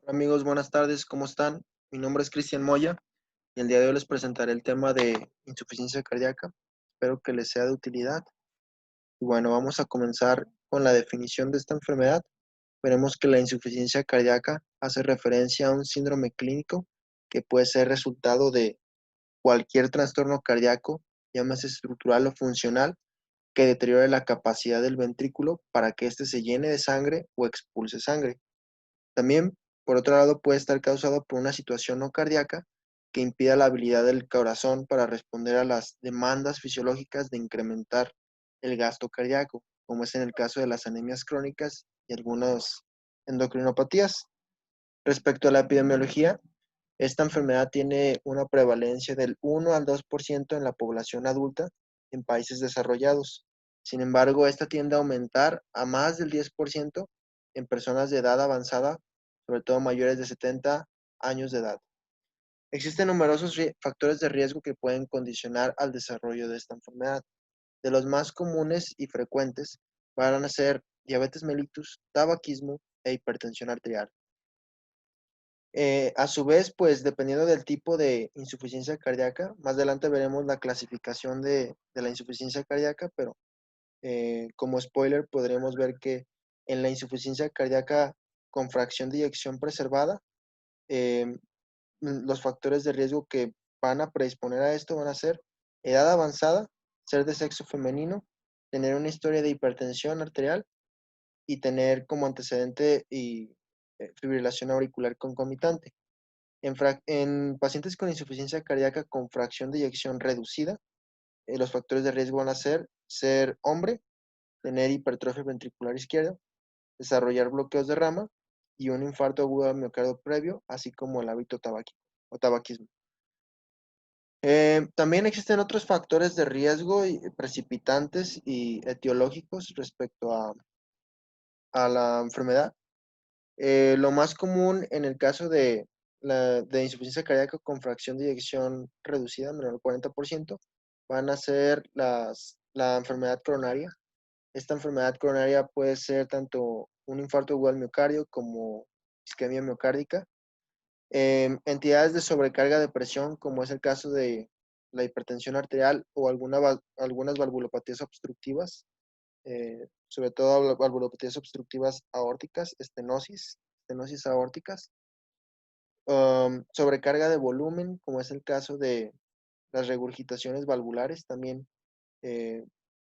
Amigos, buenas tardes, ¿cómo están? Mi nombre es Cristian Moya y el día de hoy les presentaré el tema de insuficiencia cardíaca. Espero que les sea de utilidad. Y bueno, vamos a comenzar con la definición de esta enfermedad. Veremos que la insuficiencia cardíaca hace referencia a un síndrome clínico que puede ser resultado de cualquier trastorno cardíaco, llámese estructural o funcional, que deteriore la capacidad del ventrículo para que éste se llene de sangre o expulse sangre. También, por otro lado, puede estar causado por una situación no cardíaca que impida la habilidad del corazón para responder a las demandas fisiológicas de incrementar el gasto cardíaco, como es en el caso de las anemias crónicas y algunas endocrinopatías. Respecto a la epidemiología, esta enfermedad tiene una prevalencia del 1 al 2% en la población adulta en países desarrollados. Sin embargo, esta tiende a aumentar a más del 10% en personas de edad avanzada, sobre todo mayores de 70 años de edad. Existen numerosos factores de riesgo que pueden condicionar al desarrollo de esta enfermedad. De los más comunes y frecuentes van a ser diabetes mellitus, tabaquismo e hipertensión arterial. A su vez, pues dependiendo del tipo de insuficiencia cardíaca, más adelante veremos la clasificación de la insuficiencia cardíaca, pero como spoiler podremos ver que en la insuficiencia cardíaca con fracción de eyección preservada, eh, los factores de riesgo que van a predisponer a esto van a ser edad avanzada, ser de sexo femenino, tener una historia de hipertensión arterial y tener como antecedente fibrilación auricular concomitante. En pacientes con insuficiencia cardíaca con fracción de eyección reducida, los factores de riesgo van a ser hombre, tener hipertrofia ventricular izquierda, desarrollar bloqueos de rama y un infarto agudo al miocardio previo, así como el hábito tabáquico o tabaquismo. También existen otros factores de riesgo precipitantes y etiológicos respecto a la enfermedad. Lo más común en el caso de insuficiencia cardíaca con fracción de eyección reducida, menor al 40%, van a ser la enfermedad coronaria. Esta enfermedad coronaria puede ser tanto un infarto agudo al miocardio como isquemia miocárdica. Entidades de sobrecarga de presión, como es el caso de la hipertensión arterial o algunas valvulopatías obstructivas, sobre todo valvulopatías obstructivas aórticas, estenosis aórticas, sobrecarga de volumen, como es el caso de las regurgitaciones valvulares, también eh,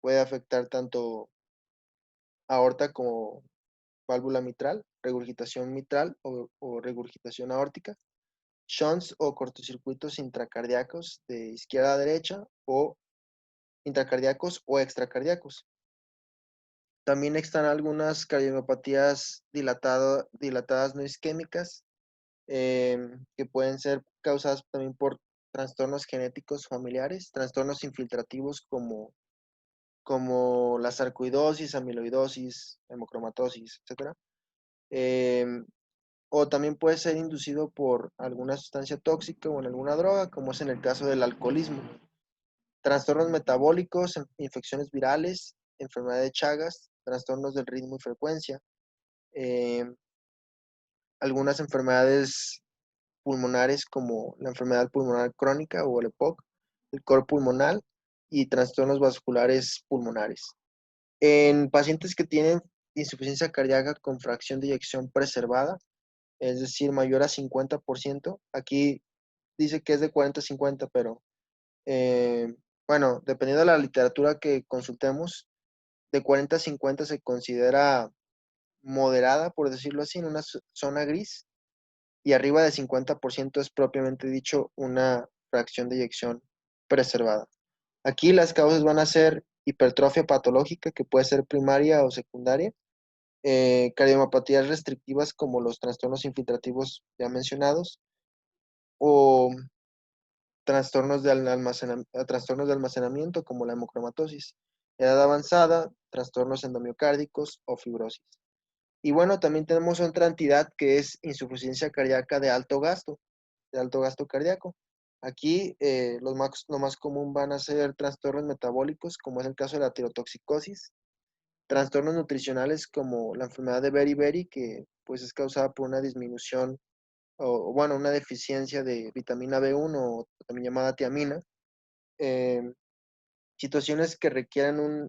puede afectar tanto aorta como válvula mitral, regurgitación mitral o regurgitación aórtica, shunts o cortocircuitos intracardíacos de izquierda a derecha o intracardíacos o extracardíacos. También están algunas cardiomiopatías dilatadas no isquémicas, que pueden ser causadas también por trastornos genéticos familiares, trastornos infiltrativos como la sarcoidosis, amiloidosis, hemocromatosis, etc. Em, o también puede ser inducido por alguna sustancia tóxica o en alguna droga, como es en el caso del alcoholismo. Trastornos metabólicos, infecciones virales, enfermedad de Chagas, trastornos del ritmo y frecuencia, eh, algunas enfermedades pulmonares como la enfermedad pulmonar crónica o el EPOC, el cor pulmonar y trastornos vasculares pulmonares. En pacientes que tienen insuficiencia cardíaca con fracción de eyección preservada, es decir, mayor a 50%, aquí dice que es de 40 a 50, pero bueno, dependiendo de la literatura que consultemos, de 40 a 50 se considera moderada, por decirlo así, en una zona gris, y arriba de 50% es propiamente dicho una fracción de eyección preservada. Aquí las causas van a ser hipertrofia patológica, que puede ser primaria o secundaria, cardiopatías restrictivas como los trastornos infiltrativos ya mencionados, o trastornos de almacenamiento como la hemocromatosis, edad avanzada, trastornos endomiocárdicos o fibrosis. Y bueno, también tenemos otra entidad que es insuficiencia cardíaca de alto gasto cardíaco. Aquí lo más común van a ser trastornos metabólicos, como es el caso de la tirotoxicosis, trastornos nutricionales como la enfermedad de Beriberi, que pues es causada por una disminución o bueno, una deficiencia de vitamina B1 o también llamada tiamina. Em, Situaciones que requieran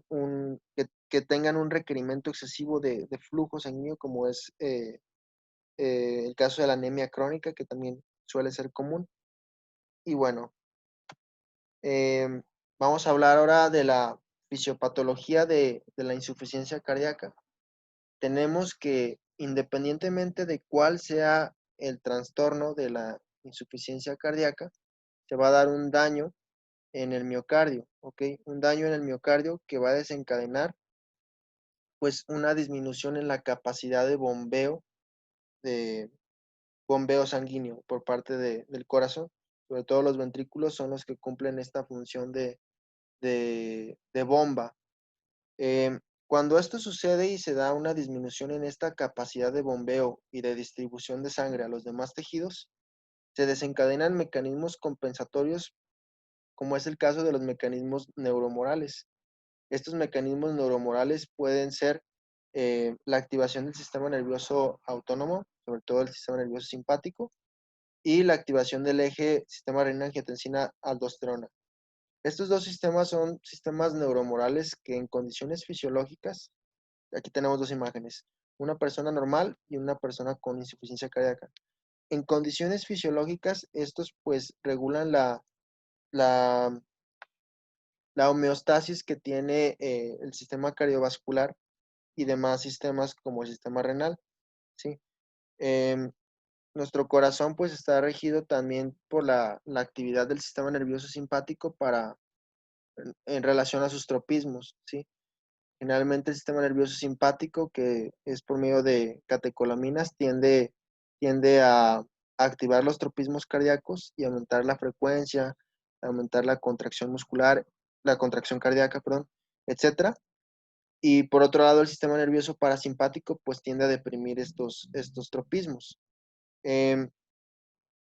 que tengan un requerimiento excesivo de flujo sanguíneo, como es el caso de la anemia crónica, que también suele ser común. Y bueno, em, vamos a hablar ahora de la fisiopatología de la insuficiencia cardíaca. Tenemos que, independientemente de cuál sea el trastorno de la insuficiencia cardíaca, se va a dar un daño en el miocardio, ¿ok? Un daño en el miocardio que va a desencadenar pues una disminución en la capacidad de bombeo sanguíneo por parte del corazón. Sobre todo los ventrículos son los que cumplen esta función de bomba. Cuando esto sucede y se da una disminución en esta capacidad de bombeo y de distribución de sangre a los demás tejidos, se desencadenan mecanismos compensatorios, como es el caso de los mecanismos neuromorales. Estos mecanismos neuromorales pueden ser la activación del sistema nervioso autónomo, sobre todo el sistema nervioso simpático, y la activación del eje sistema renina-angiotensina-aldosterona. Estos dos sistemas son sistemas neuromorales que en condiciones fisiológicas, aquí tenemos dos imágenes, una persona normal y una persona con insuficiencia cardíaca. En condiciones fisiológicas, estos pues regulan la, la homeostasis que tiene el sistema cardiovascular y demás sistemas como el sistema renal, ¿sí? Em, Nuestro corazón pues está regido también por la actividad del sistema nervioso simpático en relación a sus tropismos, ¿sí? Generalmente el sistema nervioso simpático, que es por medio de catecolaminas, tiende a activar los tropismos cardíacos y aumentar la frecuencia, aumentar la contracción muscular, la contracción cardíaca, perdón, etcétera. Y por otro lado, el sistema nervioso parasimpático pues tiende a deprimir estos tropismos. Eh,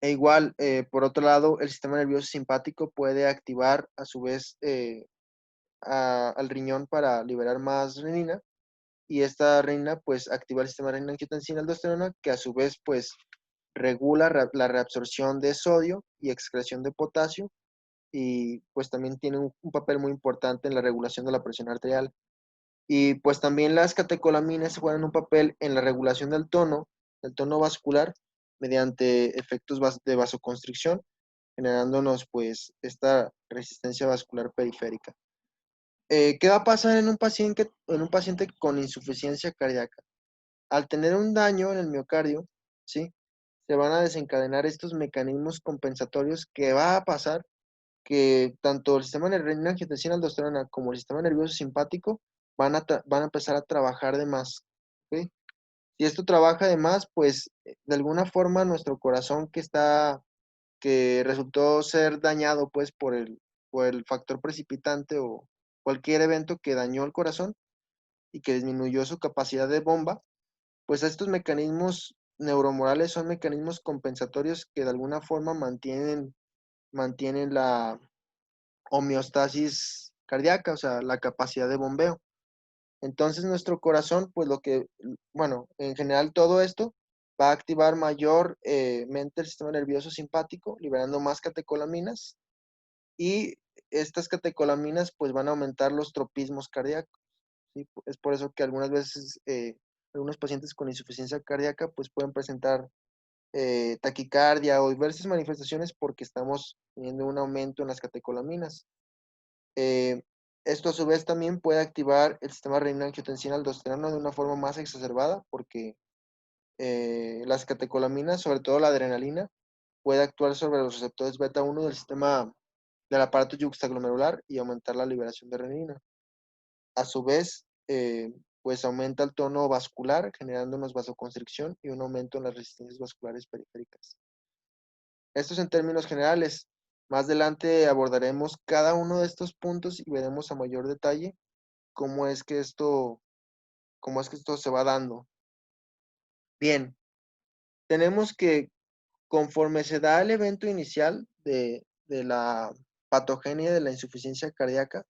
igual, por otro lado, el sistema nervioso simpático puede activar a su vez al riñón para liberar más renina y esta renina pues activa el sistema renina-angiotensina-aldosterona que a su vez pues regula la reabsorción de sodio y excreción de potasio y pues también tiene un papel muy importante en la regulación de la presión arterial. Y pues también las catecolaminas juegan un papel en la regulación del tono vascular, mediante efectos de vasoconstricción, generándonos pues esta resistencia vascular periférica. ¿Qué va a pasar en un paciente con insuficiencia cardíaca? Al tener un daño en el miocardio, ¿sí? Se van a desencadenar estos mecanismos compensatorios que va a pasar que tanto el sistema renina-angiotensina-aldosterona como el sistema nervioso simpático van a empezar a trabajar de más. ¿Ok? Si esto trabaja de más, pues de alguna forma nuestro corazón que resultó ser dañado pues por el factor precipitante o cualquier evento que dañó el corazón y que disminuyó su capacidad de bomba, pues estos mecanismos neuromorales son mecanismos compensatorios que de alguna forma mantienen la homeostasis cardíaca, o sea, la capacidad de bombeo. Entonces nuestro corazón, pues bueno, en general todo esto va a activar mayormente el sistema nervioso simpático, liberando más catecolaminas y estas catecolaminas pues van a aumentar los tropismos cardíacos, ¿sí? Es por eso que algunas veces algunos pacientes con insuficiencia cardíaca pues pueden presentar taquicardia o diversas manifestaciones porque estamos teniendo un aumento en las catecolaminas. Eh, Esto a su vez también puede activar el sistema renina-angiotensina-aldosterona de una forma más exacerbada porque las catecolaminas, sobre todo la adrenalina, puede actuar sobre los receptores beta 1 del sistema del aparato yuxtaglomerular y aumentar la liberación de renina. A su vez, pues aumenta el tono vascular, generando una vasoconstricción y un aumento en las resistencias vasculares periféricas. Esto es en términos generales. Más adelante abordaremos cada uno de estos puntos y veremos a mayor detalle cómo es que esto se va dando. Bien, tenemos que conforme se da el evento inicial de la patogenia de la insuficiencia cardíaca,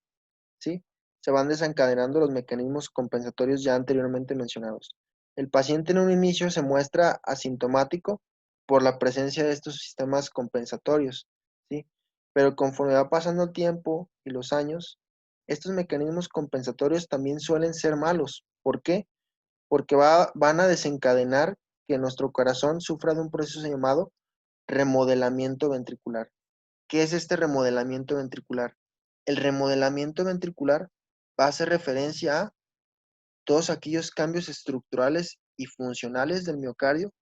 ¿sí? Se van desencadenando los mecanismos compensatorios ya anteriormente mencionados. El paciente en un inicio se muestra asintomático por la presencia de estos sistemas compensatorios, ¿sí? Pero conforme va pasando el tiempo y los años, estos mecanismos compensatorios también suelen ser malos. ¿Por qué? Porque van a desencadenar que nuestro corazón sufra de un proceso llamado remodelamiento ventricular. ¿Qué es este remodelamiento ventricular? El remodelamiento ventricular va a hacer referencia a todos aquellos cambios estructurales y funcionales del miocardio,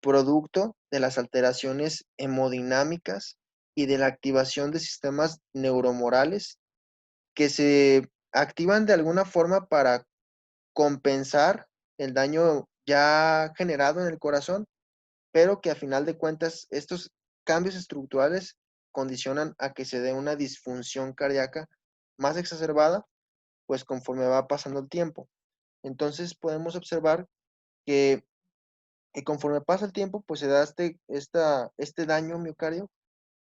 producto de las alteraciones hemodinámicas y de la activación de sistemas neuromorales que se activan de alguna forma para compensar el daño ya generado en el corazón, pero que a final de cuentas estos cambios estructurales condicionan a que se dé una disfunción cardíaca más exacerbada, pues conforme va pasando el tiempo. Entonces podemos observar que, conforme pasa el tiempo, pues se da este daño miocardio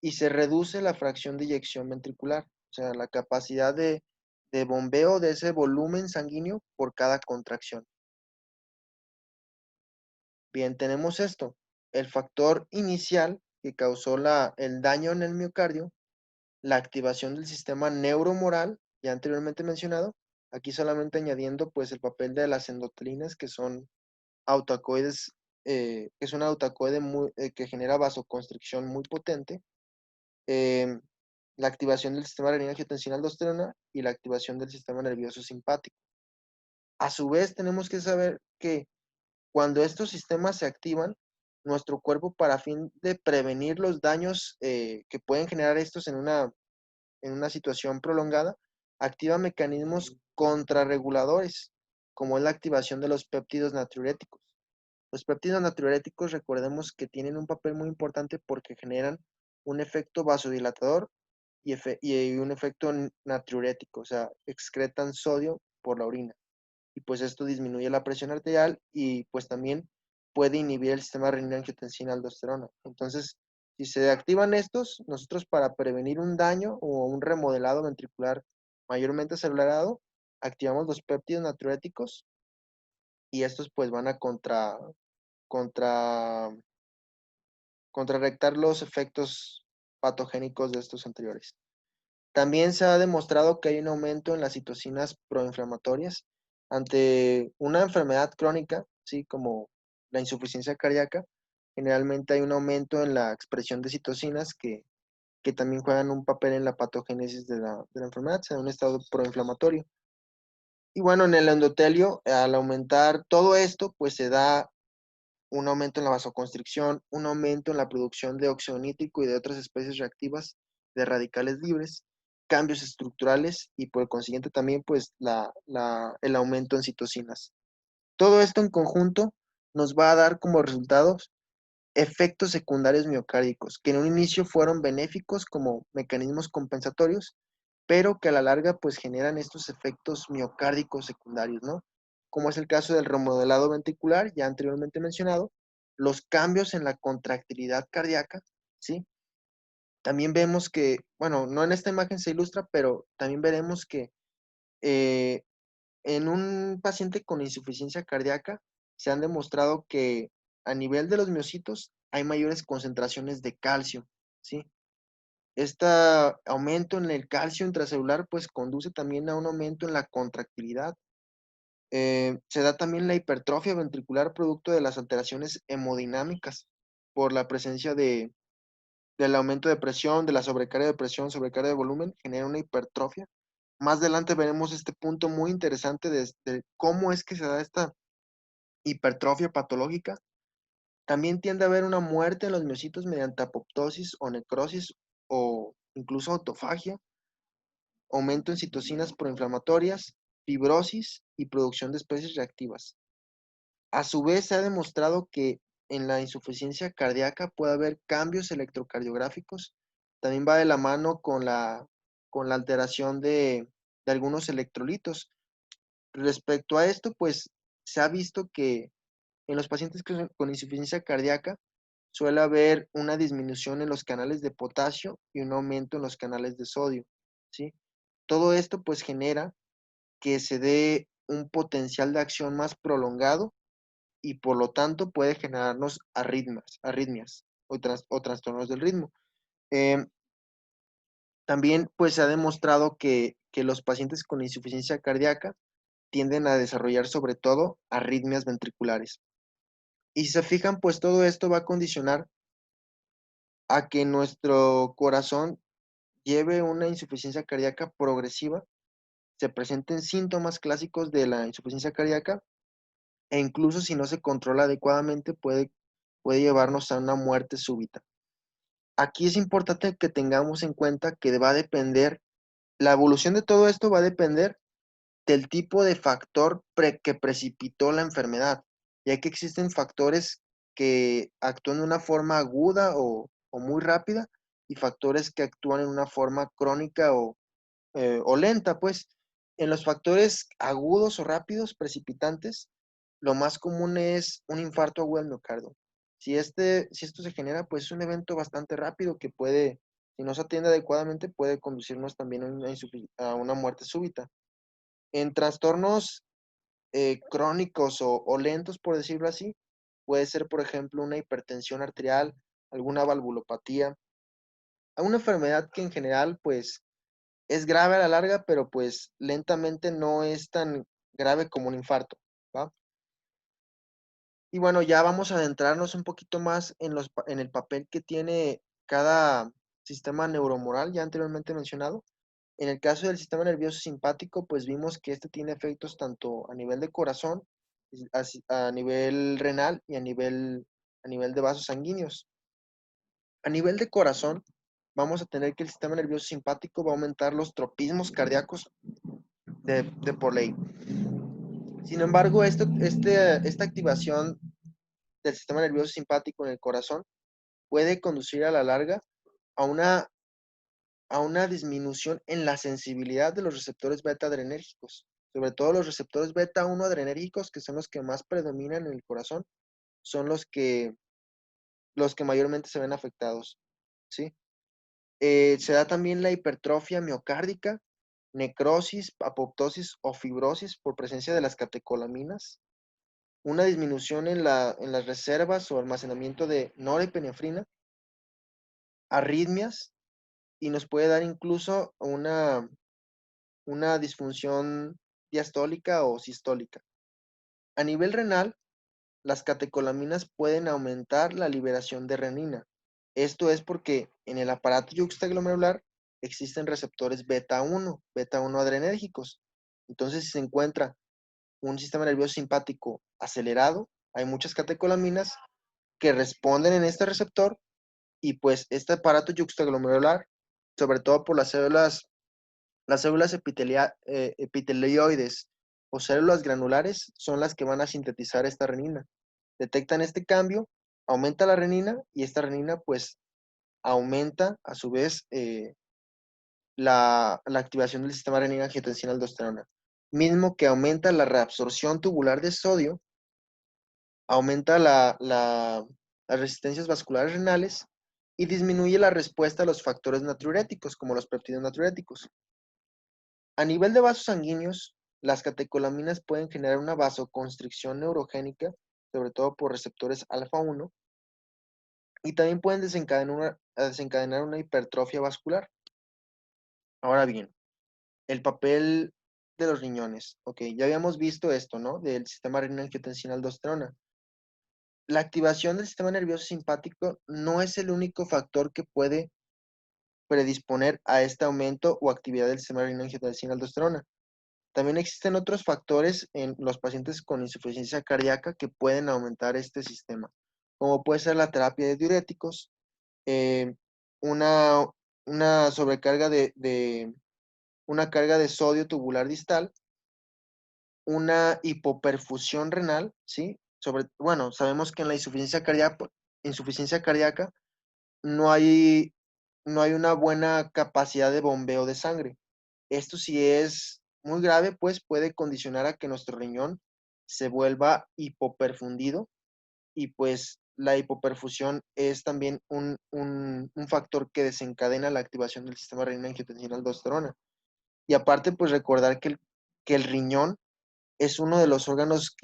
y se reduce la fracción de eyección ventricular, o sea, la capacidad de bombeo de ese volumen sanguíneo por cada contracción. Bien, tenemos esto. El factor inicial que causó el daño en el miocardio, la activación del sistema neuromoral, ya anteriormente mencionado, aquí solamente añadiendo pues el papel de las endotelinas, que son autacoides, que es un autacoide que genera vasoconstricción muy potente, eh, la activación del sistema renina-angiotensina-aldosterona y la activación del sistema nervioso simpático. A su vez, tenemos que saber que cuando estos sistemas se activan, nuestro cuerpo, para fin de prevenir los daños que pueden generar estos en una situación prolongada, activa mecanismos contrarreguladores, como es la activación de los péptidos natriuréticos. Los péptidos natriuréticos, recordemos que tienen un papel muy importante porque generan un efecto vasodilatador y un efecto natriurético, o sea, excretan sodio por la orina. Y pues esto disminuye la presión arterial y pues también puede inhibir el sistema renina-angiotensina-aldosterona. Entonces, si se activan estos, nosotros, para prevenir un daño o un remodelado ventricular mayormente acelerado, activamos los péptidos natriuréticos y estos pues van a contra, contrarrestar los efectos patogénicos de estos anteriores. También se ha demostrado que hay un aumento en las citocinas proinflamatorias ante una enfermedad crónica, ¿sí? Como la insuficiencia cardíaca. Generalmente hay un aumento en la expresión de citocinas que también juegan un papel en la patogénesis de la enfermedad, se da un estado proinflamatorio. Y bueno, en el endotelio, al aumentar todo esto, pues se da un aumento en la vasoconstricción, un aumento en la producción de óxido nítrico y de otras especies reactivas de radicales libres, cambios estructurales y por consiguiente también pues el aumento en citocinas. Todo esto en conjunto nos va a dar como resultados efectos secundarios miocárdicos, que en un inicio fueron benéficos como mecanismos compensatorios, pero que a la larga pues generan estos efectos miocárdicos secundarios, ¿no? Como es el caso del remodelado ventricular, ya anteriormente mencionado, los cambios en la contractilidad cardíaca, ¿sí? También vemos que, bueno, no en esta imagen se ilustra, pero también veremos que eh, en un paciente con insuficiencia cardíaca se han demostrado que a nivel de los miocitos hay mayores concentraciones de calcio, ¿sí? Este aumento en el calcio intracelular pues conduce también a un aumento en la contractilidad. Se da también la hipertrofia ventricular producto de las alteraciones hemodinámicas por la presencia del aumento de presión, de la sobrecarga de presión, sobrecarga de volumen, genera una hipertrofia. Más adelante veremos este punto muy interesante de cómo es que se da esta hipertrofia patológica. También tiende a haber una muerte en los miocitos mediante apoptosis o necrosis o incluso autofagia, aumento en citocinas proinflamatorias, fibrosis y producción de especies reactivas. A su vez, se ha demostrado que en la insuficiencia cardíaca puede haber cambios electrocardiográficos. También va de la mano con la alteración de algunos electrolitos. Respecto a esto, pues se ha visto que en los pacientes con insuficiencia cardíaca suele haber una disminución en los canales de potasio y un aumento en los canales de sodio, ¿sí? Todo esto pues genera que se dé un potencial de acción más prolongado y por lo tanto puede generarnos arritmias o trastornos del ritmo. Em, También pues se ha demostrado que los pacientes con insuficiencia cardíaca tienden a desarrollar sobre todo arritmias ventriculares. Y si se fijan, pues todo esto va a condicionar a que nuestro corazón lleve una insuficiencia cardíaca progresiva, se presenten síntomas clásicos de la insuficiencia cardíaca e incluso si no se controla adecuadamente puede llevarnos a una muerte súbita. Aquí es importante que tengamos en cuenta que va a depender, la evolución de todo esto va a depender del tipo de factor que precipitó la enfermedad, ya que existen factores que actúan de una forma aguda o muy rápida y factores que actúan en una forma crónica o lenta, pues. En los factores agudos o rápidos, precipitantes, lo más común es un infarto agudo del miocardio. Si esto se genera, pues es un evento bastante rápido que puede, si no se atiende adecuadamente, puede conducirnos también a una muerte súbita. En trastornos crónicos o lentos, por decirlo así, puede ser, por ejemplo, una hipertensión arterial, alguna valvulopatía, alguna enfermedad que en general, pues, es grave a la larga, pero pues lentamente no es tan grave como un infarto, ¿va? Y bueno, ya vamos a adentrarnos un poquito más en el papel que tiene cada sistema neuromoral, ya anteriormente mencionado. En el caso del sistema nervioso simpático, pues vimos que este tiene efectos tanto a nivel de corazón, a nivel renal y a nivel de vasos sanguíneos. A nivel de corazón, vamos a tener que el sistema nervioso simpático va a aumentar los tropismos cardíacos de por ley. Sin embargo, esta activación del sistema nervioso simpático en el corazón puede conducir a la larga a una disminución en la sensibilidad de los receptores beta adrenérgicos, sobre todo los receptores beta 1 adrenérgicos, que son los que más predominan en el corazón, son los que mayormente se ven afectados, ¿sí? Se da también la hipertrofia miocárdica, necrosis, apoptosis o fibrosis por presencia de las catecolaminas, una disminución en las reservas o almacenamiento de norepinefrina, arritmias y nos puede dar incluso una disfunción diastólica o sistólica. A nivel renal, las catecolaminas pueden aumentar la liberación de renina. Esto es porque en el aparato yuxtaglomerular existen receptores beta 1 adrenérgicos. Entonces, si se encuentra un sistema nervioso simpático acelerado, hay muchas catecolaminas que responden en este receptor y pues este aparato yuxtaglomerular, sobre todo por las células epitelioides o células granulares, son las que van a sintetizar esta renina. Detectan este cambio, aumenta la renina y esta renina pues aumenta a su vez la activación del sistema renina-angiotensina-aldosterona, mismo que aumenta la reabsorción tubular de sodio, aumenta las resistencias vasculares renales y disminuye la respuesta a los factores natriuréticos, como los péptidos natriuréticos. A nivel de vasos sanguíneos, las catecolaminas pueden generar una vasoconstricción neurogénica, sobre todo por receptores alfa 1, y también pueden desencadenar una hipertrofia vascular. Ahora bien, el papel de los riñones. Ok, ya habíamos visto esto, ¿no? Del sistema renina-angiotensina-aldosterona. La activación del sistema nervioso simpático no es el único factor que puede predisponer a este aumento o actividad del sistema renina-angiotensina-aldosterona. También existen otros factores en los pacientes con insuficiencia cardíaca que pueden aumentar este sistema, como puede ser la terapia de diuréticos, eh, una, una sobrecarga una carga de sodio tubular distal, una hipoperfusión renal, ¿sí? Bueno, sabemos que en la insuficiencia cardíaca no hay, no hay una buena capacidad de bombeo de sangre. Esto si es muy grave, pues puede condicionar a que nuestro riñón se vuelva hipoperfundido y pues la hipoperfusión es también un factor que desencadena la activación del sistema renina-angiotensina-aldosterona. Y aparte, pues recordar que el riñón es uno de los órganos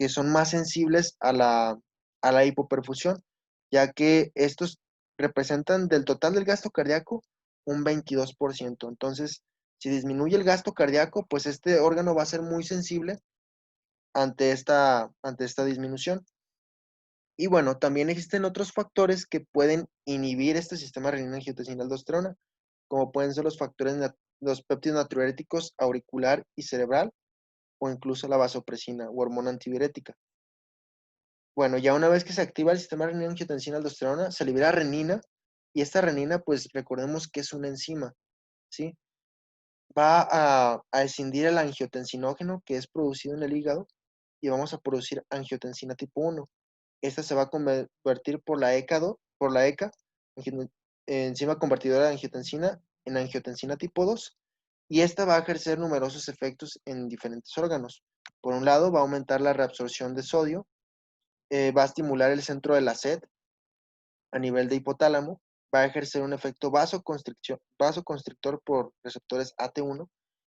que son más sensibles a la hipoperfusión, ya que estos representan del total del gasto cardíaco un 22%. Entonces, si disminuye el gasto cardíaco, pues este órgano va a ser muy sensible ante esta disminución. Y bueno, también existen otros factores que pueden inhibir este sistema renina-angiotensina-aldosterona, como pueden ser los factores, los péptidos natriuréticos auricular y cerebral, o incluso la vasopresina o hormona antidiurética. Bueno, ya una vez que se activa el sistema renina-angiotensina-aldosterona, se libera renina, y esta renina, pues recordemos que es una enzima, ¿sí? Va a escindir el angiotensinógeno que es producido en el hígado y vamos a producir angiotensina tipo 1. Esta se va a convertir por la ECA, enzima convertidora de angiotensina, en angiotensina tipo 2, y esta va a ejercer numerosos efectos en diferentes órganos. Por un lado, va a aumentar la reabsorción de sodio, va a estimular el centro de la sed a nivel de hipotálamo, va a ejercer un efecto vasoconstrictor por receptores AT1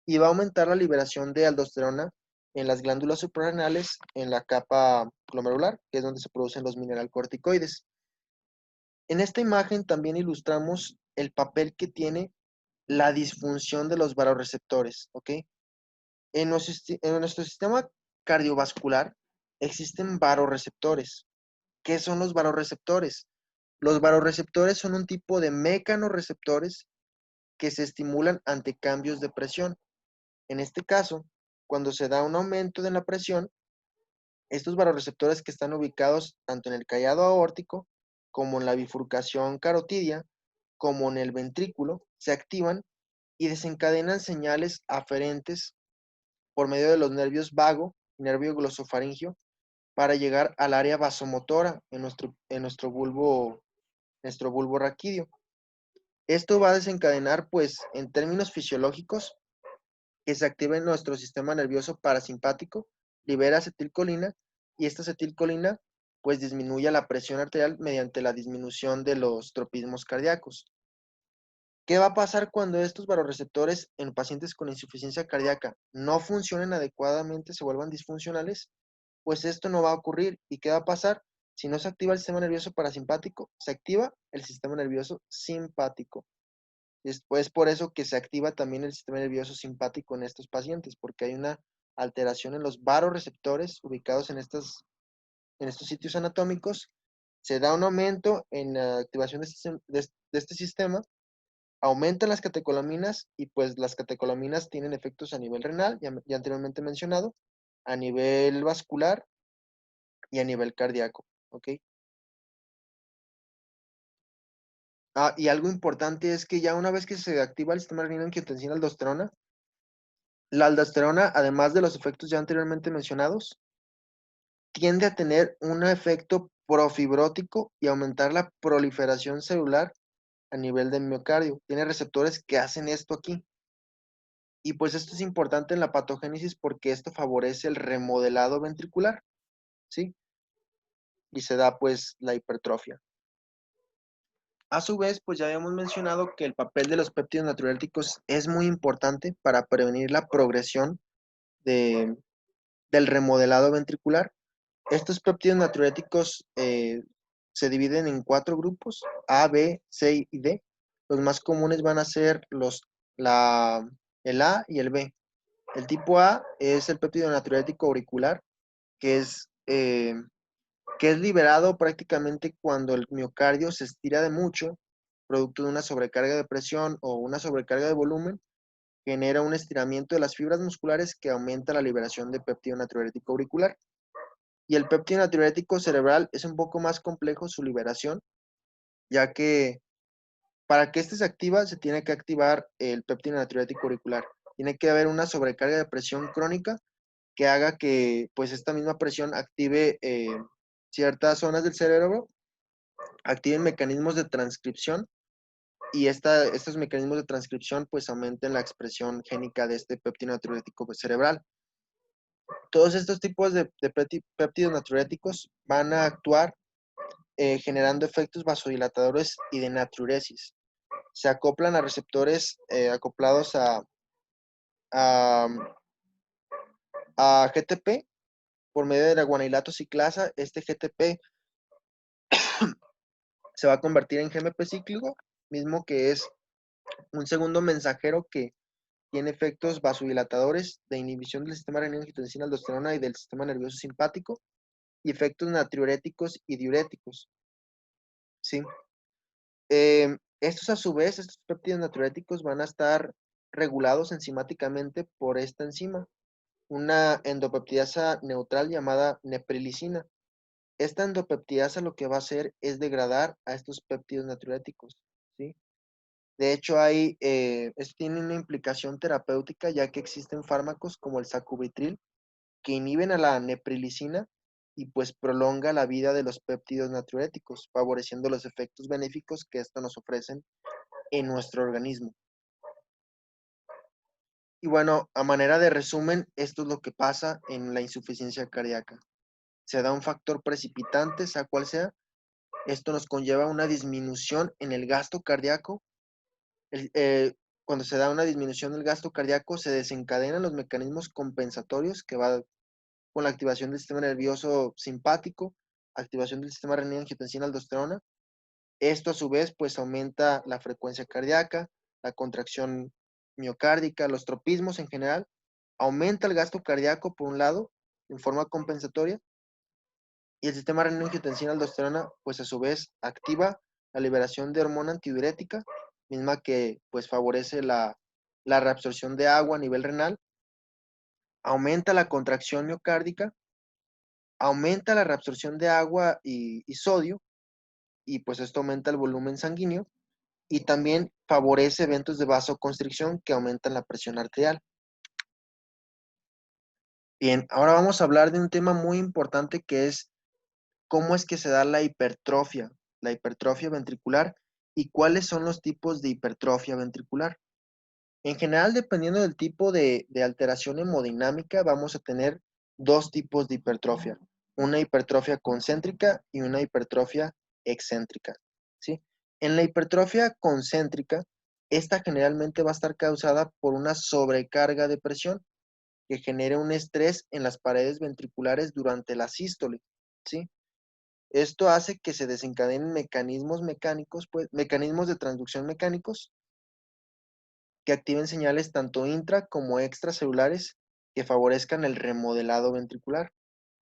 y va a aumentar la liberación de aldosterona en las glándulas suprarrenales en la capa glomerular, que es donde se producen los mineralcorticoides. En esta imagen también ilustramos el papel que tiene la disfunción de los vasoreceptores, ¿ok? En nuestro sistema cardiovascular existen vasoreceptores. ¿Qué son los vasoreceptores? Los vasoreceptores son un tipo de mecanorreceptores que se estimulan ante cambios de presión. En este caso, cuando se da un aumento de la presión, estos vasoreceptores que están ubicados tanto en el callado aórtico como en la bifurcación carotidia, como en el ventrículo, se activan y desencadenan señales aferentes por medio de los nervios vago y nervio glosofaringio para llegar al área vasomotora en nuestro bulbo raquídeo. Esto va a desencadenar, pues, en términos fisiológicos, que se active nuestro sistema nervioso parasimpático, libera acetilcolina, y esta acetilcolina, pues, disminuye la presión arterial mediante la disminución de los tropismos cardíacos. ¿Qué va a pasar cuando estos vasoreceptores en pacientes con insuficiencia cardíaca no funcionen adecuadamente, se vuelvan disfuncionales? Pues esto no va a ocurrir. ¿Y qué va a pasar? Si no se activa el sistema nervioso parasimpático, se activa el sistema nervioso simpático. Es por eso que se activa también el sistema nervioso simpático en estos pacientes, porque hay una alteración en los vasoreceptores ubicados en estos sitios anatómicos. Se da un aumento en la activación de este sistema, aumentan las catecolaminas y pues las catecolaminas tienen efectos a nivel renal, ya anteriormente mencionado, a nivel vascular y a nivel cardíaco, ¿ok? Y algo importante es que ya una vez que se activa el sistema renina-angiotensina-aldosterona, la aldosterona, además de los efectos ya anteriormente mencionados, tiende a tener un efecto profibrótico y aumentar la proliferación celular a nivel del miocardio. Tiene receptores que hacen esto aquí. Y pues esto es importante en la patogénesis porque esto favorece el remodelado ventricular, ¿sí? Y se da pues la hipertrofia. A su vez, pues ya habíamos mencionado que el papel de los péptidos natriuréticos es muy importante para prevenir la progresión de, del remodelado ventricular. Estos péptidos natriuréticos se dividen en 4 grupos, A, B, C y D. Los más comunes van a ser el A y el B. El tipo A es el péptido natriurético auricular, que es, eh, que es liberado prácticamente cuando el miocardio se estira de mucho, producto de una sobrecarga de presión o una sobrecarga de volumen, genera un estiramiento de las fibras musculares que aumenta la liberación de péptido natriurético auricular. Y el péptido natriurético cerebral es un poco más complejo su liberación, ya que para que este se activa, se tiene que activar el péptido natriurético auricular. Tiene que haber una sobrecarga de presión crónica que haga que pues esta misma presión active ciertas zonas del cerebro, activen mecanismos de transcripción y estos mecanismos de transcripción pues aumenten la expresión génica de este péptido natriurético cerebral. Todos estos tipos de péptidos natriuréticos van a actuar generando efectos vasodilatadores y de natriuresis. Se acoplan a receptores acoplados a, a GTP, por medio de la guanilato ciclasa, este GTP se va a convertir en GMP cíclico, mismo que es un segundo mensajero que tiene efectos vasodilatadores de inhibición del sistema renina-angiotensina-aldosterona y del sistema nervioso simpático y efectos natriuréticos y diuréticos. ¿Sí? Estos a su vez, estos péptidos natriuréticos van a estar regulados enzimáticamente por esta enzima, una endopeptidasa neutral llamada neprilicina. Esta endopeptidasa lo que va a hacer es degradar a estos péptidos natriuréticos, ¿sí? De hecho, esto tiene una implicación terapéutica ya que existen fármacos como el sacubitril que inhiben a la neprilicina y pues prolonga la vida de los péptidos natriuréticos, favoreciendo los efectos benéficos que estos nos ofrecen en nuestro organismo. Y bueno, a manera de resumen, esto es lo que pasa en la insuficiencia cardíaca. Se da un factor precipitante, sea cual sea. Esto nos conlleva una disminución en el gasto cardíaco. El- eh, Cuando se da una disminución del gasto cardíaco, se desencadenan los mecanismos compensatorios que va con la activación del sistema nervioso simpático, activación del sistema renina-angiotensina-aldosterona. Esto a su vez pues aumenta la frecuencia cardíaca, la contracción miocárdica, los tropismos en general, aumenta el gasto cardíaco por un lado, en forma compensatoria, y el sistema renina-angiotensina-aldosterona pues a su vez activa la liberación de hormona antidiurética, misma que pues favorece la reabsorción de agua a nivel renal, aumenta la contracción miocárdica, aumenta la reabsorción de agua y sodio, y pues esto aumenta el volumen sanguíneo, y también favorece eventos de vasoconstricción que aumentan la presión arterial. Bien, ahora vamos a hablar de un tema muy importante que es cómo es que se da la hipertrofia ventricular y cuáles son los tipos de hipertrofia ventricular. En general, dependiendo del tipo de alteración hemodinámica, vamos a tener dos tipos de hipertrofia, una hipertrofia concéntrica y una hipertrofia excéntrica, ¿sí? En la hipertrofia concéntrica, esta generalmente va a estar causada por una sobrecarga de presión que genere un estrés en las paredes ventriculares durante la sístole, ¿sí? Esto hace que se desencadenen mecanismos mecánicos, pues, mecanismos de transducción mecánicos que activen señales tanto intra como extracelulares que favorezcan el remodelado ventricular.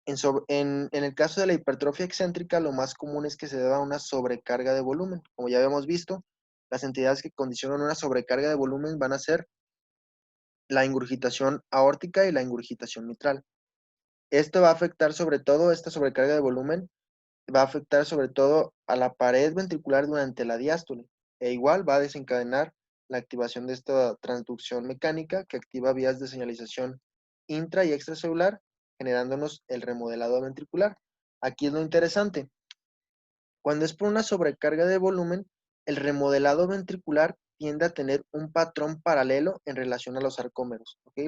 En el caso de la hipertrofia excéntrica, lo más común es que se deba a una sobrecarga de volumen. Como ya habíamos visto, las entidades que condicionan una sobrecarga de volumen van a ser la ingurgitación aórtica y la ingurgitación mitral. Esto va a afectar sobre todo, esta sobrecarga de volumen va a afectar sobre todo a la pared ventricular durante la diástole e igual va a desencadenar la activación de esta transducción mecánica que activa vías de señalización intra y extracelular, generándonos el remodelado ventricular. Aquí es lo interesante. Cuando es por una sobrecarga de volumen, el remodelado ventricular tiende a tener un patrón paralelo en relación a los sarcómeros. ¿Ok?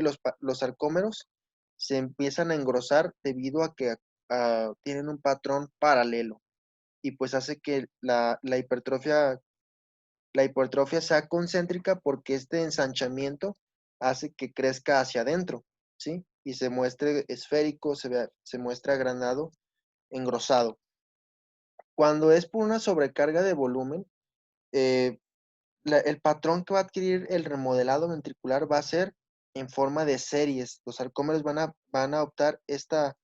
Los sarcómeros se empiezan a engrosar debido a que tienen un patrón paralelo y pues hace que la hipertrofia sea concéntrica porque este ensanchamiento hace que crezca hacia adentro, ¿sí? Y se muestre esférico, se muestra agrandado, engrosado. Cuando es por una sobrecarga de volumen, eh, el patrón que va a adquirir el remodelado ventricular va a ser en forma de series. Los sarcómeros van a adoptar este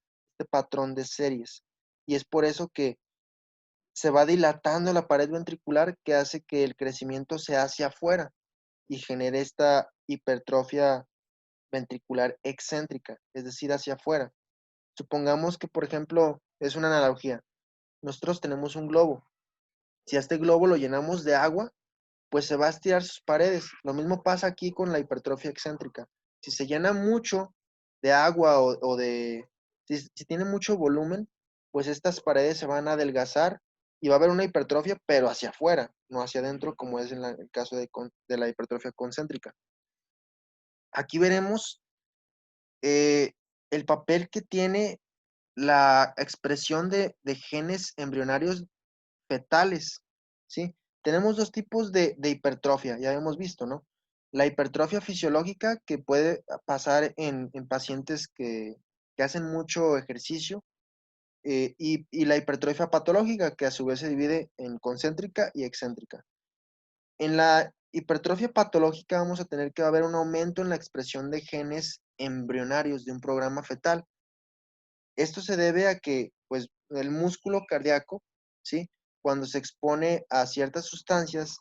patrón de series. Y es por eso que se va dilatando la pared ventricular que hace que el crecimiento sea hacia afuera y genere esta hipertrofia ventricular excéntrica, es decir, hacia afuera. Supongamos que, por ejemplo, es una analogía. Nosotros tenemos un globo. Si a este globo lo llenamos de agua, pues se va a estirar sus paredes. Lo mismo pasa aquí con la hipertrofia excéntrica. Si se llena mucho de agua si tiene mucho volumen, pues estas paredes se van a adelgazar y va a haber una hipertrofia, pero hacia afuera, no hacia adentro, como es en el caso de la hipertrofia concéntrica. Aquí veremos eh, el papel que tiene la expresión de genes embrionarios fetales, ¿sí? Tenemos dos tipos de hipertrofia, ya hemos visto, ¿no? La hipertrofia fisiológica que puede pasar en pacientes que que hacen mucho ejercicio, y la hipertrofia patológica, que a su vez se divide en concéntrica y excéntrica. En la hipertrofia patológica vamos a tener que haber un aumento en la expresión de genes embrionarios de un programa fetal. Esto se debe a que, pues, el músculo cardíaco, ¿sí? Cuando se expone a ciertas sustancias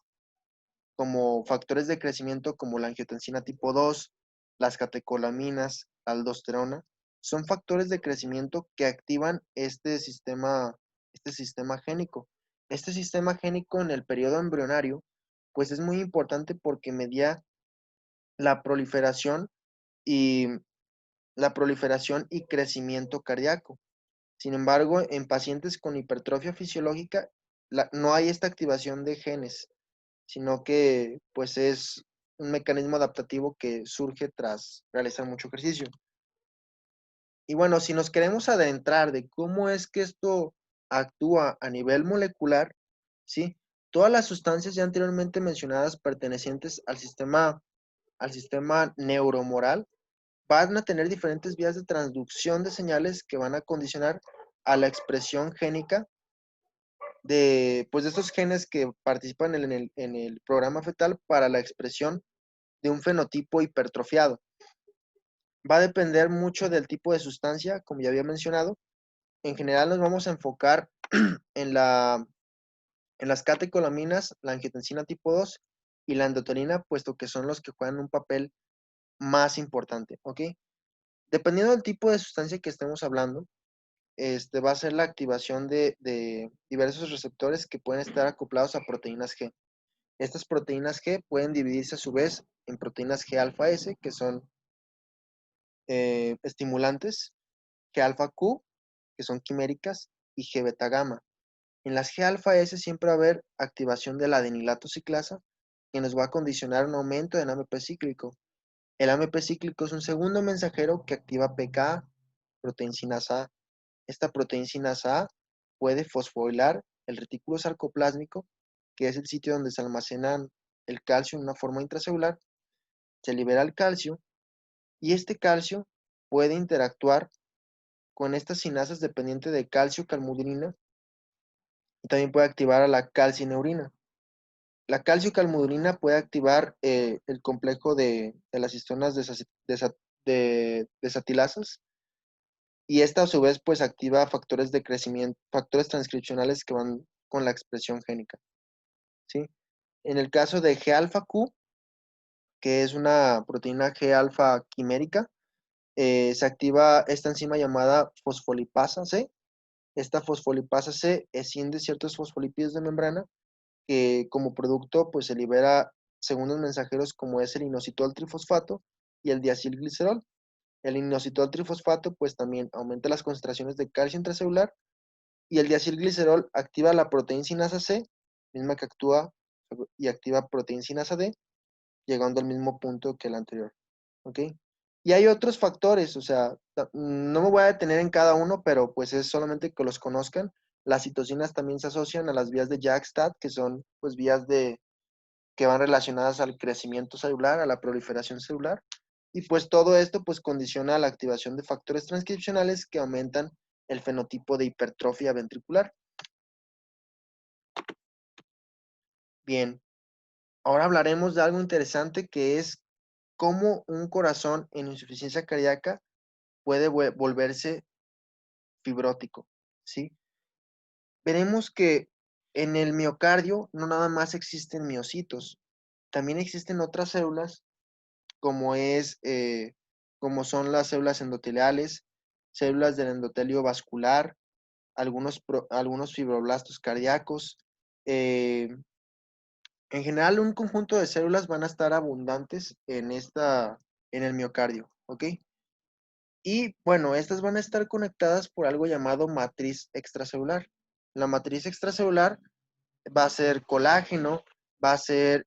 como factores de crecimiento como la angiotensina tipo 2, las catecolaminas, la aldosterona, son factores de crecimiento que activan este sistema génico. Este sistema génico en el periodo embrionario, pues es muy importante porque media la proliferación y crecimiento cardíaco. Sin embargo, en pacientes con hipertrofia fisiológica, no hay esta activación de genes, sino que pues es un mecanismo adaptativo que surge tras realizar mucho ejercicio. Y bueno, si nos queremos adentrar de cómo es que esto actúa a nivel molecular, ¿sí? Todas las sustancias ya anteriormente mencionadas pertenecientes al sistema neuromoral van a tener diferentes vías de transducción de señales que van a condicionar a la expresión génica pues de estos genes que participan en el programa fetal para la expresión de un fenotipo hipertrofiado. Va a depender mucho del tipo de sustancia, como ya había mencionado. En general nos vamos a enfocar en, en las catecolaminas, la angiotensina tipo 2 y la endotonina, puesto que son los que juegan un papel más importante, ¿ok? Dependiendo del tipo de sustancia que estemos hablando, va a ser la activación de diversos receptores que pueden estar acoplados a proteínas G. Estas proteínas G pueden dividirse a su vez en proteínas G alfa S, que son estimulantes, G alfa Q, que son quiméricas, y G beta gamma. En las G alfa S siempre va a haber activación de la adenilato ciclasa, que nos va a condicionar un aumento en AMP cíclico. El AMP cíclico es un segundo mensajero que activa PKA, proteincinasa A. Esta proteincinasa A puede fosforilar el retículo sarcoplásmico, que es el sitio donde se almacenan el calcio en una forma intracelular. Se libera el calcio y este calcio puede interactuar con estas sinasas dependientes de calcio-calmudrina y también puede activar a la calcineurina. La calcio-calmudrina puede activar el complejo de las histonas desatilasas y esta a su vez pues activa factores de crecimiento, factores transcripcionales que van con la expresión génica, ¿sí? En el caso de G-alfa Q, que es una proteína G-alfa quimérica, se activa esta enzima llamada fosfolipasa C. Esta fosfolipasa C escinde ciertos fosfolípidos de membrana que como producto pues se libera segundos mensajeros como es el inositol trifosfato y el diacilglicerol. El inositol trifosfato pues también aumenta las concentraciones de calcio intracelular y el diacilglicerol activa la proteíncinasa C, misma que actúa y activa proteíncinasa D, llegando al mismo punto que el anterior. ¿Ok? Y hay otros factores, o sea, no me voy a detener en cada uno, pero pues es solamente que los conozcan. Las citocinas también se asocian a las vías de JAK-STAT, que son pues vías que van relacionadas al crecimiento celular, a la proliferación celular. Y pues todo esto pues condiciona la activación de factores transcripcionales que aumentan el fenotipo de hipertrofia ventricular. Bien, ahora hablaremos de algo interesante que es cómo un corazón en insuficiencia cardíaca puede volverse fibrótico, ¿sí? Veremos que en el miocardio no nada más existen miocitos, también existen otras células como como son las células endoteliales, células del endotelio vascular, algunos fibroblastos cardíacos. eh, en general, un conjunto de células van a estar abundantes en el miocardio, ¿ok? Y bueno, estas van a estar conectadas por algo llamado matriz extracelular. La matriz extracelular va a ser colágeno, va a ser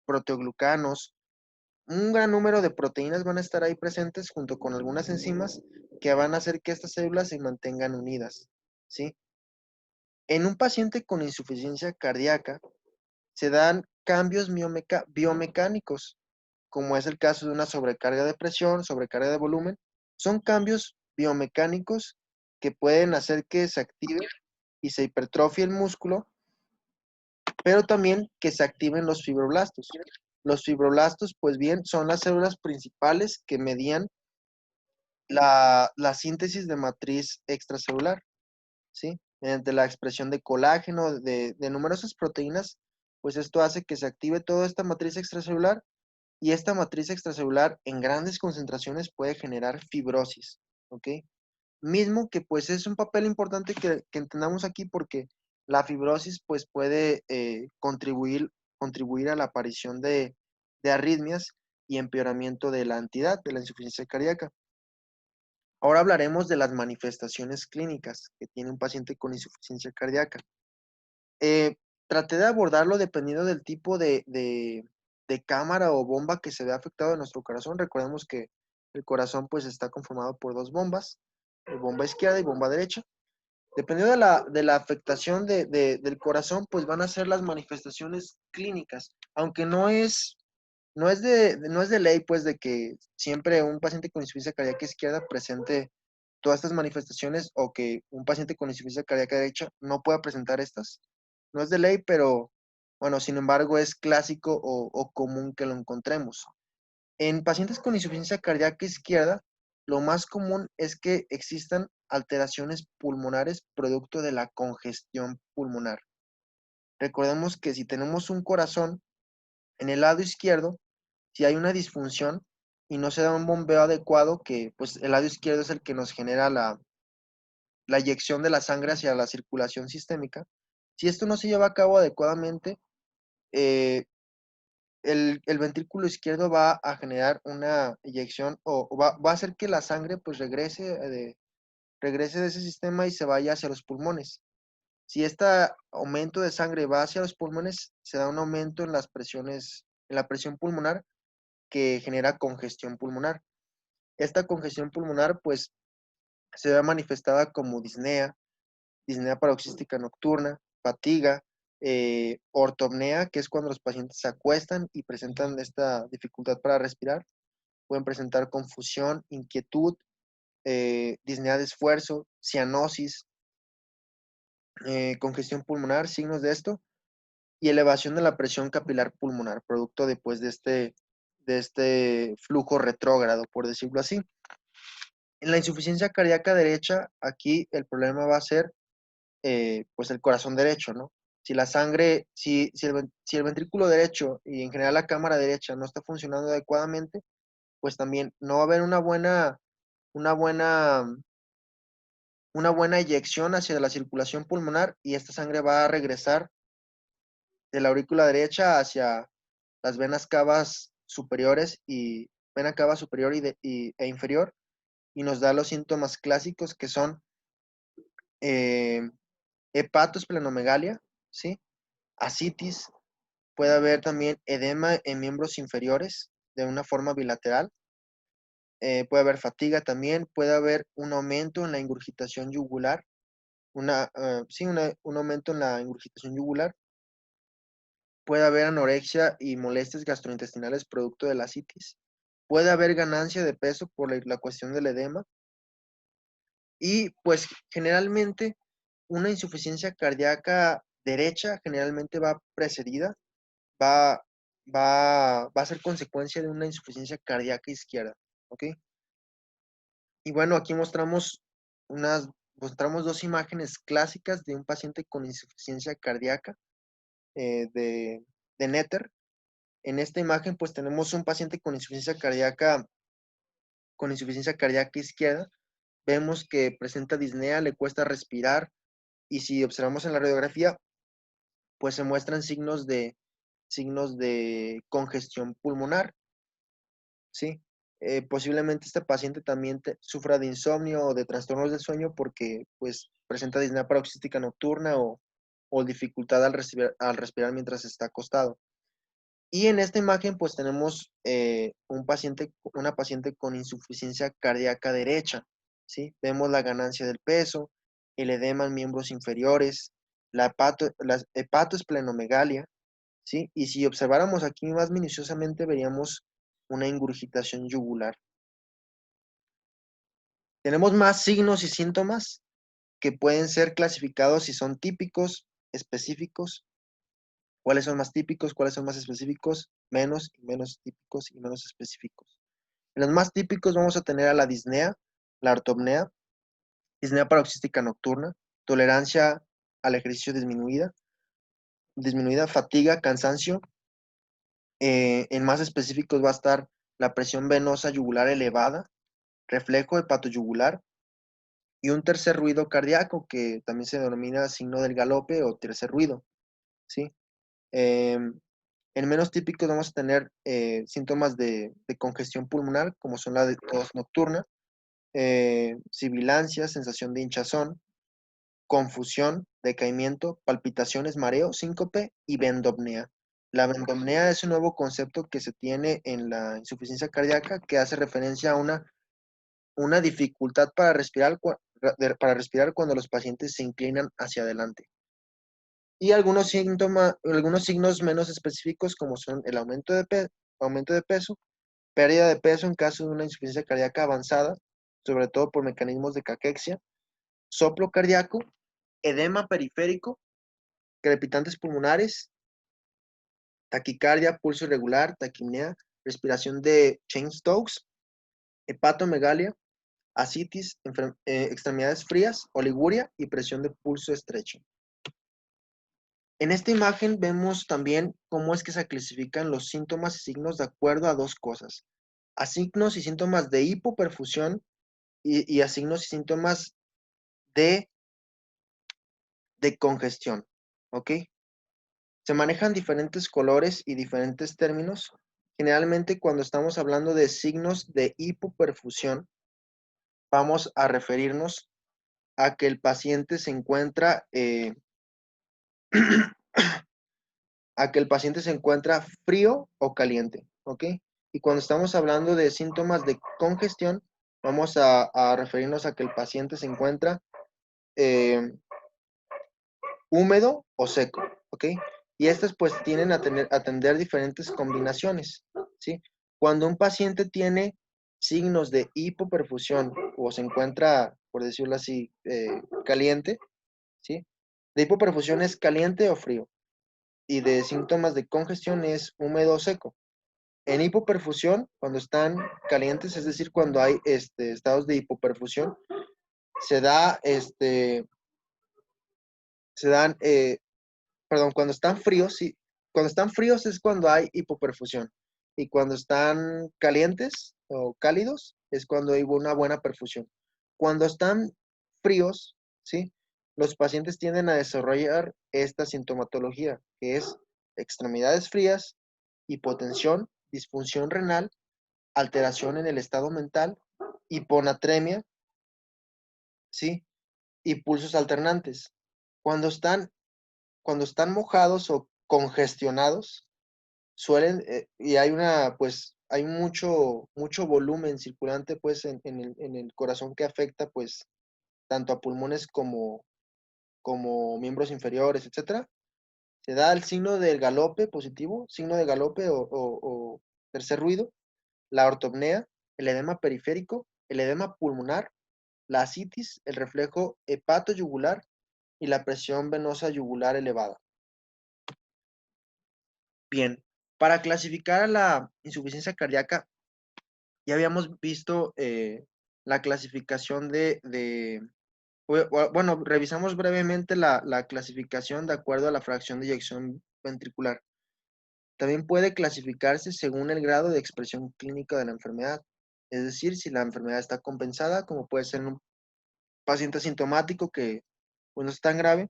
proteoglucanos, un gran número de proteínas van a estar ahí presentes junto con algunas enzimas que van a hacer que estas células se mantengan unidas, ¿sí? En un paciente con insuficiencia cardíaca se dan cambios biomecánicos, como es el caso de una sobrecarga de presión, sobrecarga de volumen. Son cambios biomecánicos que pueden hacer que se active y se hipertrofie el músculo, pero también que se activen los fibroblastos. Los fibroblastos, pues bien, son las células principales que median la síntesis de matriz extracelular, ¿sí? Mediante la expresión de colágeno, de numerosas proteínas, pues esto hace que se active toda esta matriz extracelular y esta matriz extracelular en grandes concentraciones puede generar fibrosis, ¿ok? Mismo que pues es un papel importante que entendamos aquí porque la fibrosis pues puede contribuir a la aparición de arritmias y empeoramiento de la entidad, de la insuficiencia cardíaca. Ahora hablaremos de las manifestaciones clínicas que tiene un paciente con insuficiencia cardíaca. Eh, Traté de abordarlo dependiendo del tipo de cámara o bomba que se ve afectado en nuestro corazón. Recordemos que el corazón pues está conformado por dos bombas, bomba izquierda y bomba derecha. Dependiendo de la afectación del corazón, pues van a ser las manifestaciones clínicas, aunque no es de ley, pues, de que siempre un paciente con insuficiencia cardíaca izquierda presente todas estas manifestaciones o que un paciente con insuficiencia cardíaca derecha no pueda presentar estas. No es de ley, pero bueno, sin embargo, es clásico o común que lo encontremos. En pacientes con insuficiencia cardíaca izquierda, lo más común es que existan alteraciones pulmonares producto de la congestión pulmonar. Recordemos que si tenemos un corazón en el lado izquierdo, si hay una disfunción y no se da un bombeo adecuado, que pues el lado izquierdo es el que nos genera la eyección de la sangre hacia la circulación sistémica, si esto no se lleva a cabo adecuadamente, eh, el ventrículo izquierdo va a generar una eyección o va a hacer que la sangre pues regrese de ese sistema y se vaya hacia los pulmones. Si este aumento de sangre va hacia los pulmones, se da un aumento en las presiones, en la presión pulmonar que genera congestión pulmonar. Esta congestión pulmonar pues se ve manifestada como disnea paroxística nocturna, fatiga, ortopnea, que es cuando los pacientes se acuestan y presentan esta dificultad para respirar. Pueden presentar confusión, inquietud, disnea de esfuerzo, cianosis, congestión pulmonar, signos de esto, y elevación de la presión capilar pulmonar, producto después de este flujo retrógrado, por decirlo así. En la insuficiencia cardíaca derecha, aquí el problema va a ser pues el corazón derecho, ¿no? Si la sangre, si el ventrículo derecho y en general la cámara derecha no está funcionando adecuadamente, pues también no va a haber una buena, una buena eyección hacia la circulación pulmonar y esta sangre va a regresar de la aurícula derecha hacia las venas cavas superiores y vena cava superior e inferior y nos da los síntomas clásicos que son eh, hepatosplenomegalia, ¿sí? Ascitis, puede haber también edema en miembros inferiores de una forma bilateral, puede haber fatiga también, puede haber un aumento en la ingurgitación yugular, sí, un aumento en la ingurgitación yugular, puede haber anorexia y molestias gastrointestinales producto de la ascitis, puede haber ganancia de peso por la cuestión del edema y pues generalmente una insuficiencia cardíaca derecha generalmente va precedida, va, va a ser consecuencia de una insuficiencia cardíaca izquierda, ¿ok? Y bueno, aquí mostramos dos imágenes clásicas de un paciente con insuficiencia cardíaca eh, de, de Netter. En esta imagen, pues tenemos un paciente con insuficiencia cardíaca izquierda. Vemos que presenta disnea, le cuesta respirar, y si observamos en la radiografía, pues se muestran signos de congestión pulmonar, ¿sí? Posiblemente este paciente también sufra de insomnio o de trastornos del sueño porque pues presenta disnea paroxística nocturna o dificultad al respirar mientras está acostado. Y en esta imagen pues tenemos una paciente con insuficiencia cardíaca derecha, ¿sí? Vemos la ganancia del peso, el edema en miembros inferiores, la hepatosplenomegalia, ¿sí? Y si observáramos aquí más minuciosamente, veríamos una ingurgitación yugular. Tenemos más signos y síntomas que pueden ser clasificados si son típicos, específicos, cuáles son más típicos, cuáles son más específicos, menos y menos típicos y menos específicos. En los más típicos vamos a tener a la disnea, la ortopnea, disnea paroxística nocturna, tolerancia al ejercicio disminuida, fatiga, cansancio. En más específicos va a estar la presión venosa yugular elevada, reflejo hepatoyugular y un tercer ruido cardíaco que también se denomina signo del galope o tercer ruido, ¿sí? En menos típicos vamos a tener síntomas de congestión pulmonar, como son la de tos nocturna, sibilancia, sensación de hinchazón, confusión, decaimiento, palpitaciones, mareo, síncope y vendopnea. La vendopnea es un nuevo concepto que se tiene en la insuficiencia cardíaca que hace referencia a una dificultad para respirar cuando los pacientes se inclinan hacia adelante. Y algunos síntomas, algunos signos menos específicos como son el aumento de peso, pérdida de peso en caso de una insuficiencia cardíaca avanzada, sobre todo por mecanismos de caquexia, soplo cardíaco, edema periférico, crepitantes pulmonares, taquicardia, pulso irregular, taquipnea, respiración de Cheyne-Stokes, hepatomegalia, ascitis, extremidades frías, oliguria y presión de pulso estrecho. En esta imagen vemos también cómo es que se clasifican los síntomas y signos de acuerdo a dos cosas: a signos y síntomas de hipoperfusión y a signos y síntomas de, de congestión, ¿ok? Se manejan diferentes colores y diferentes términos. Generalmente cuando estamos hablando de signos de hipoperfusión, vamos a referirnos a que el paciente se encuentra, a que el paciente se encuentra frío o caliente, ¿ok? Y cuando estamos hablando de síntomas de congestión, vamos a referirnos a que el paciente se encuentra eh, húmedo o seco, ¿ok? Y estas pues tienen a atender diferentes combinaciones, ¿sí? Cuando un paciente tiene signos de hipoperfusión o se encuentra, por decirlo así, caliente, ¿sí? De hipoperfusión es caliente o frío y de síntomas de congestión es húmedo o seco. En hipoperfusión, cuando están calientes, es decir, cuando hay estados de hipoperfusión, se da, se dan perdón, cuando están fríos, sí, cuando están fríos es cuando hay hipoperfusión. Y cuando están calientes o cálidos es cuando hay una buena perfusión. Cuando están fríos, ¿sí? Los pacientes tienden a desarrollar esta sintomatología, que es extremidades frías, hipotensión, disfunción renal, alteración en el estado mental, hiponatremia, ¿sí? Y pulsos alternantes. Cuando están cuando están mojados o congestionados, suelen, y hay pues, hay mucho volumen circulante, pues, en el corazón que afecta, pues, tanto a pulmones como miembros inferiores, etcétera. Se da el signo del galope positivo, signo de galope o tercer ruido, la ortopnea, el edema periférico, el edema pulmonar, la ascitis, el reflejo hepatoyugular y la presión venosa yugular elevada. Bien, para clasificar a la insuficiencia cardíaca, ya habíamos visto la clasificación bueno, revisamos brevemente la clasificación de acuerdo a la fracción de eyección ventricular. También puede clasificarse según el grado de expresión clínica de la enfermedad, es decir, si la enfermedad está compensada, como puede ser en un paciente asintomático que pues, no es tan grave,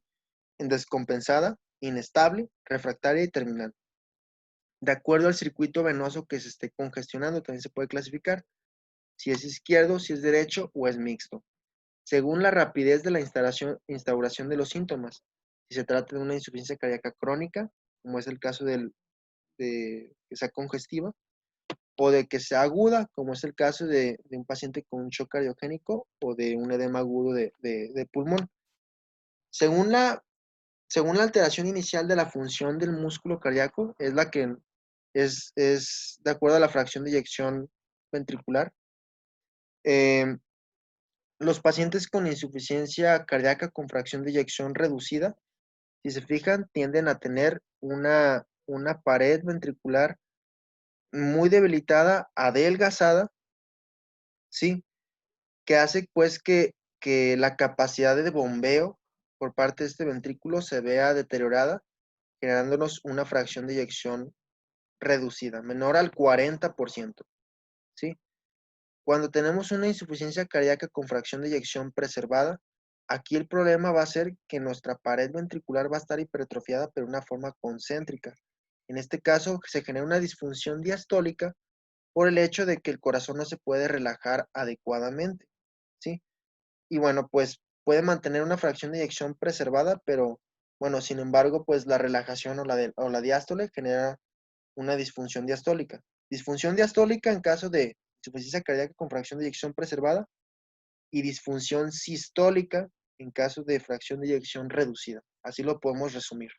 en descompensada, inestable, refractaria y terminal. De acuerdo al circuito venoso que se esté congestionando, también se puede clasificar si es izquierdo, si es derecho o es mixto, según la rapidez de la instauración de los síntomas. Si se trata de una insuficiencia cardíaca crónica, como es el caso de que sea congestiva, o de que sea aguda, como es el caso de un paciente con un shock cardiogénico o de un edema agudo de pulmón. Según según la alteración inicial de la función del músculo cardíaco, es la que es de acuerdo a la fracción de eyección ventricular. Eh, Los pacientes con insuficiencia cardíaca con fracción de eyección reducida, si se fijan, tienden a tener una pared ventricular muy debilitada, adelgazada, ¿sí? Que hace pues que la capacidad de bombeo por parte de este ventrículo se vea deteriorada, generándonos una fracción de eyección reducida, menor al 40%, ¿sí? Cuando tenemos una insuficiencia cardíaca con fracción de eyección preservada, aquí el problema va a ser que nuestra pared ventricular va a estar hipertrofiada, pero de una forma concéntrica. En este caso, se genera una disfunción diastólica por el hecho de que el corazón no se puede relajar adecuadamente, ¿sí? Y bueno, pues puede mantener una fracción de eyección preservada, pero bueno, sin embargo, pues la relajación o la diástole genera una disfunción diastólica. Disfunción diastólica en caso de insuficiencia cardíaca con fracción de eyección preservada y disfunción sistólica en caso de fracción de eyección reducida. Así lo podemos resumir.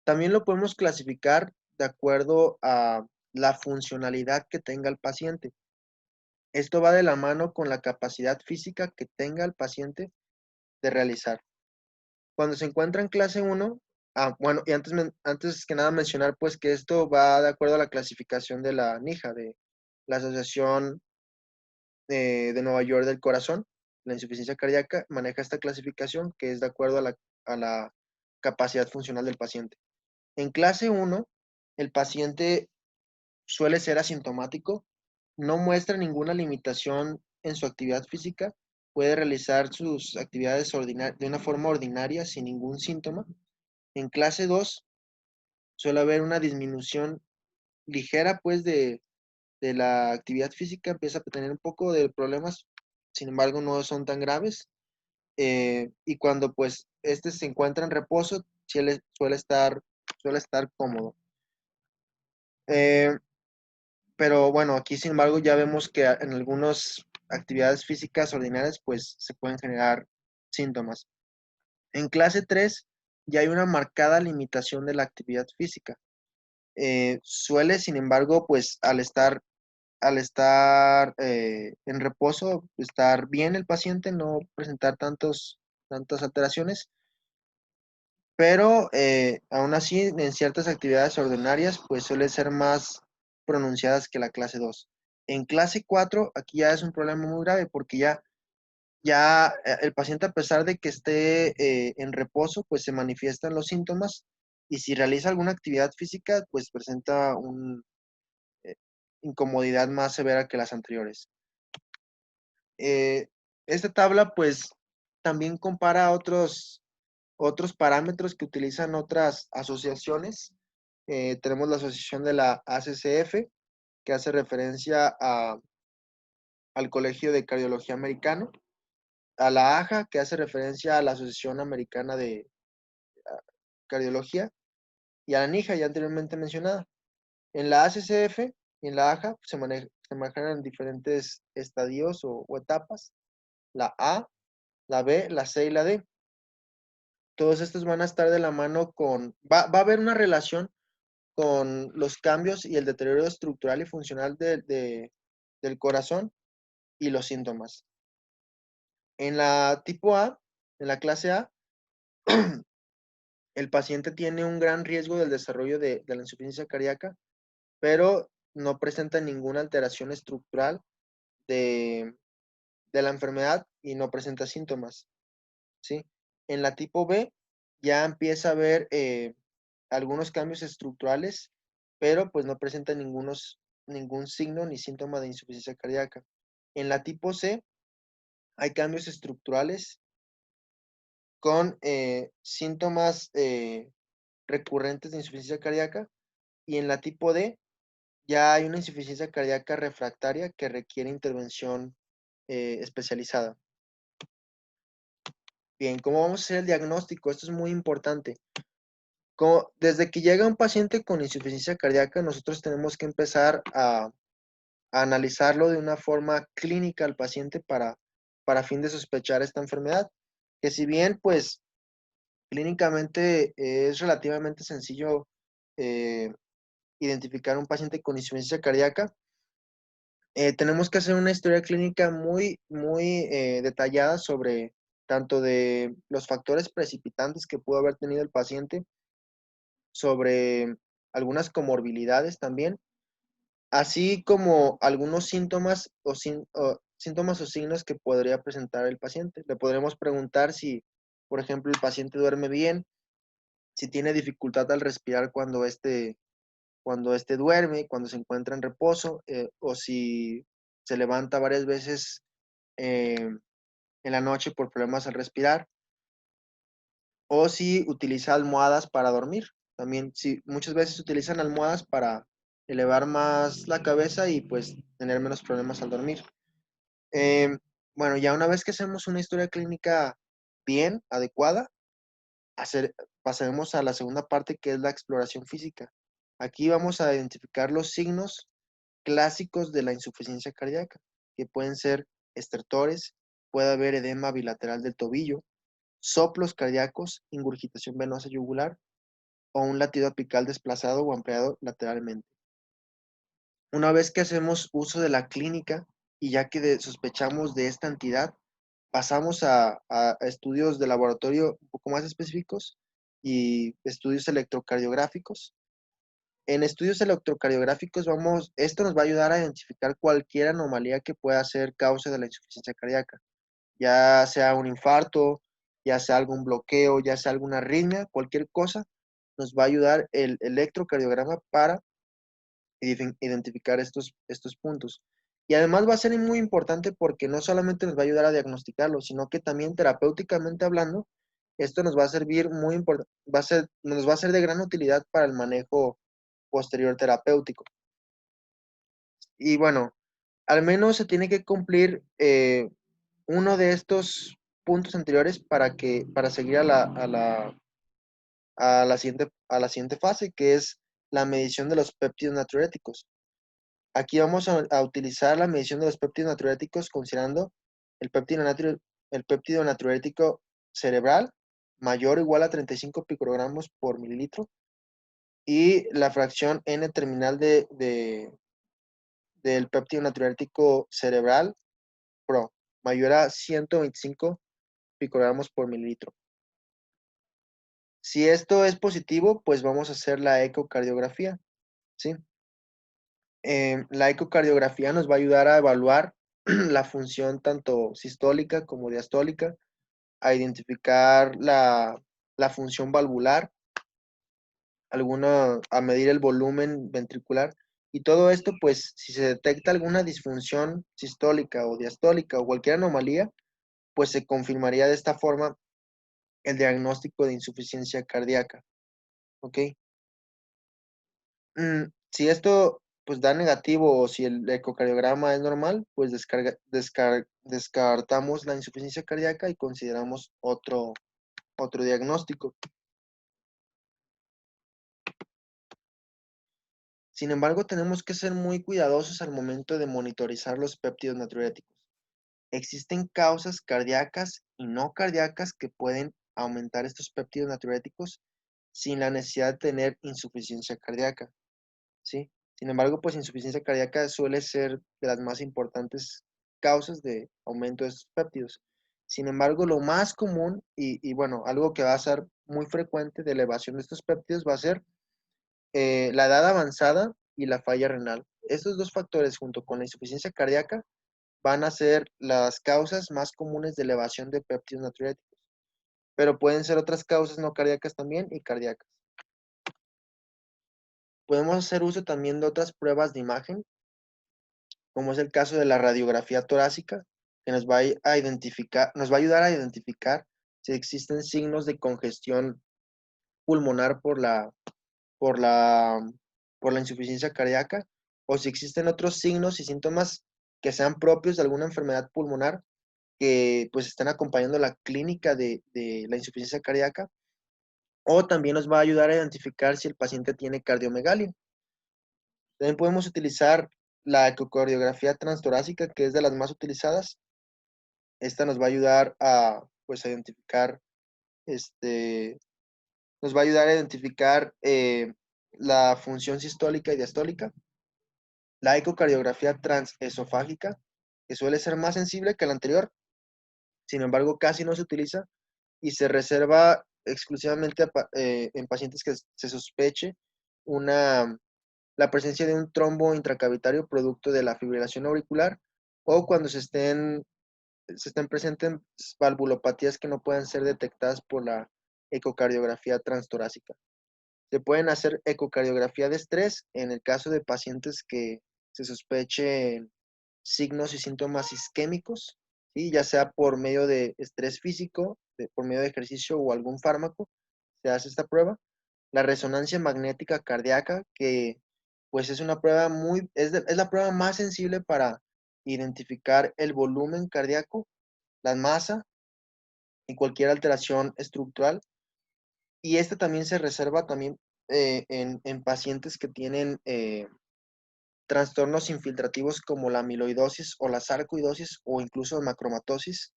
También lo podemos clasificar de acuerdo a la funcionalidad que tenga el paciente. Esto va de la mano con la capacidad física que tenga el paciente de realizar. Cuando se encuentra en clase 1, bueno, y antes que nada mencionar pues que esto va de acuerdo a la clasificación de la NIJA, de la Asociación de Nueva York del Corazón. La insuficiencia cardíaca maneja esta clasificación que es de acuerdo a la capacidad funcional del paciente. En clase 1, el paciente suele ser asintomático, no muestra ninguna limitación en su actividad física, puede realizar sus actividades de una forma ordinaria sin ningún síntoma. En clase 2 suele haber una disminución ligera pues de la actividad física, empieza a tener un poco de problemas, sin embargo no son tan graves. Y cuando pues este se encuentra en reposo, suele estar cómodo. Eh, pero bueno, aquí sin embargo ya vemos que en algunas actividades físicas ordinarias pues se pueden generar síntomas. En clase 3 ya hay una marcada limitación de la actividad física. Suele, sin embargo, pues al estar en reposo, estar bien el paciente, no presentar tantas alteraciones, pero aún así en ciertas actividades ordinarias pues suele ser más pronunciadas que la clase 2. En clase 4 aquí ya es un problema muy grave porque ya el paciente a pesar de que esté en reposo pues se manifiestan los síntomas y si realiza alguna actividad física pues presenta una incomodidad más severa que las anteriores. Eh, Esta tabla pues también compara otros parámetros que utilizan otras asociaciones. Tenemos la asociación de la ACCF, que hace referencia al Colegio de Cardiología Americano, a la AJA, que hace referencia a la Asociación Americana de Cardiología, y a la NIJA, ya anteriormente mencionada. En la ACCF y en la AJA se manejan en diferentes estadios o etapas, la A, la B, la C y la D. Todos estos van a estar de la mano va a haber una relación con los cambios y el deterioro estructural y funcional del corazón y los síntomas. En la tipo A, en la clase A, el paciente tiene un gran riesgo del desarrollo de la insuficiencia cardíaca, pero no presenta ninguna alteración estructural de, de la enfermedad y no presenta síntomas, ¿sí? En la tipo B ya empieza a haber algunos cambios estructurales, pero pues no presenta ningún signo ni síntoma de insuficiencia cardíaca. En la tipo C hay cambios estructurales con síntomas recurrentes de insuficiencia cardíaca y en la tipo D ya hay una insuficiencia cardíaca refractaria que requiere intervención especializada. Bien, ¿cómo vamos a hacer el diagnóstico? Esto es muy importante. Desde que llega un paciente con insuficiencia cardíaca, nosotros tenemos que empezar a analizarlo de una forma clínica al paciente para fin de sospechar esta enfermedad, que si bien pues clínicamente es relativamente sencillo eh, identificar un paciente con insuficiencia cardíaca, Tenemos que hacer una historia clínica muy detallada sobre tanto de los factores precipitantes que pudo haber tenido el paciente, sobre algunas comorbilidades también, así como algunos síntomas o signos que podría presentar el paciente. Le podremos preguntar si, por ejemplo, el paciente duerme bien, si tiene dificultad al respirar cuando éste duerme, cuando se encuentra en reposo, o si se levanta varias veces eh, en la noche por problemas al respirar, o si utiliza almohadas para dormir. También, si muchas veces utilizan almohadas para elevar más la cabeza y pues tener menos problemas al dormir. Eh, bueno, ya una vez que hacemos una historia clínica bien, adecuada, pasaremos a la segunda parte que es la exploración física. Aquí vamos a identificar los signos clásicos de la insuficiencia cardíaca, que pueden ser estertores, puede haber edema bilateral del tobillo, soplos cardíacos, ingurgitación venosa yugular o un latido apical desplazado o ampliado lateralmente. Una vez que hacemos uso de la clínica y ya que sospechamos de esta entidad, pasamos a estudios de laboratorio un poco más específicos y estudios electrocardiográficos. En estudios electrocardiográficos esto nos va a ayudar a identificar cualquier anomalía que pueda ser causa de la insuficiencia cardíaca, ya sea un infarto, ya sea algún bloqueo, ya sea alguna arritmia, cualquier cosa, nos va a ayudar el electrocardiograma para identificar estos puntos. Y además va a ser muy importante porque no solamente nos va a ayudar a diagnosticarlo, sino que también terapéuticamente hablando, esto nos va a servir muy importante, nos va a ser de gran utilidad para el manejo posterior terapéutico. Y bueno, al menos se tiene que cumplir uno de estos puntos anteriores para seguir a la siguiente fase, que es la medición de los péptidos natriuréticos. Aquí vamos a utilizar la medición de los péptidos natriuréticos considerando el péptido, el péptido natriurético cerebral mayor o igual a 35 picogramos por mililitro y la fracción N terminal del péptido natriurético cerebral PRO mayor a 125 picogramos por mililitro. Si esto es positivo, pues vamos a hacer la ecocardiografía, ¿sí? La ecocardiografía nos va a ayudar a evaluar la función tanto sistólica como diastólica, a identificar la función valvular, a medir el volumen ventricular. Y todo esto, pues, si se detecta alguna disfunción sistólica o diastólica o cualquier anomalía, pues se confirmaría de esta forma el diagnóstico de insuficiencia cardíaca. ¿Ok? Si esto pues da negativo o si el ecocardiograma es normal, pues descartamos la insuficiencia cardíaca y consideramos otro diagnóstico. Sin embargo, tenemos que ser muy cuidadosos al momento de monitorizar los péptidos natriuréticos. Existen causas cardíacas y no cardíacas que pueden aumentar estos péptidos natriuréticos sin la necesidad de tener insuficiencia cardíaca. ¿Sí? Sin embargo, pues insuficiencia cardíaca suele ser de las más importantes causas de aumento de estos péptidos. Sin embargo, lo más común y bueno, algo que va a ser muy frecuente de elevación de estos péptidos va a ser la edad avanzada y la falla renal. Estos dos factores, junto con la insuficiencia cardíaca, van a ser las causas más comunes de elevación de péptidos natriuréticos, pero pueden ser otras causas no cardíacas también y cardíacas. Podemos hacer uso también de otras pruebas de imagen como es el caso de la radiografía torácica, que nos va a ayudar a identificar si existen signos de congestión pulmonar por la, por la insuficiencia cardíaca, o si existen otros signos y síntomas que sean propios de alguna enfermedad pulmonar que pues estén acompañando la clínica de la insuficiencia cardíaca, o también nos va a ayudar a identificar si el paciente tiene cardiomegalia. También podemos utilizar la ecocardiografía transtorácica, que es de las más utilizadas. Esta nos va a ayudar pues, a identificar, este, nos va a ayudar a identificar la función sistólica y diastólica. La ecocardiografía transesofágica, que suele ser más sensible que la anterior, sin embargo casi no se utiliza y se reserva exclusivamente en pacientes que se sospeche una, la presencia de un trombo intracavitario producto de la fibrilación auricular o cuando se estén presentes valvulopatías que no puedan ser detectadas por la ecocardiografía transtorácica. Se pueden hacer ecocardiografía de estrés en el caso de pacientes que se sospechen signos y síntomas isquémicos, ¿sí? Ya sea por medio de estrés físico, por medio de ejercicio o algún fármaco, se hace esta prueba. La resonancia magnética cardíaca, que pues es una prueba es la prueba más sensible para identificar el volumen cardíaco, la masa y cualquier alteración estructural. Y esta también se reserva también en pacientes que tienen trastornos infiltrativos como la amiloidosis o la sarcoidosis o incluso macromatosis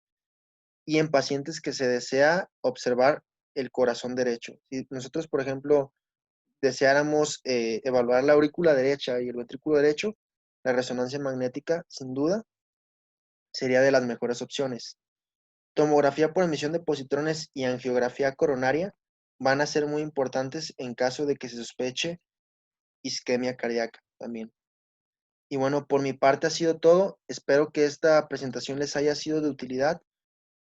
y en pacientes que se desea observar el corazón derecho. Si nosotros, por ejemplo, deseáramos evaluar la aurícula derecha y el ventrículo derecho, la resonancia magnética, sin duda, sería de las mejores opciones. Tomografía por emisión de positrones y angiografía coronaria van a ser muy importantes en caso de que se sospeche isquemia cardíaca también. Y bueno, por mi parte ha sido todo. Espero que esta presentación les haya sido de utilidad.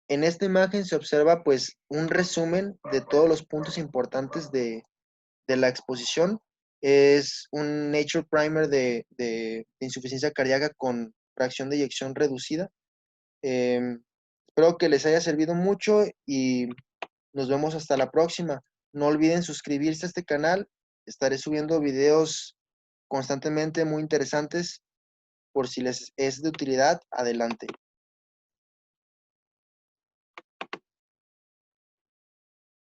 En esta imagen se observa pues un resumen de todos los puntos importantes de la exposición. Es un Nature Primer de insuficiencia cardíaca con fracción de eyección reducida. Espero que les haya servido mucho y nos vemos hasta la próxima. No olviden suscribirse a este canal. Estaré subiendo videos constantemente muy interesantes por si les es de utilidad. Adelante.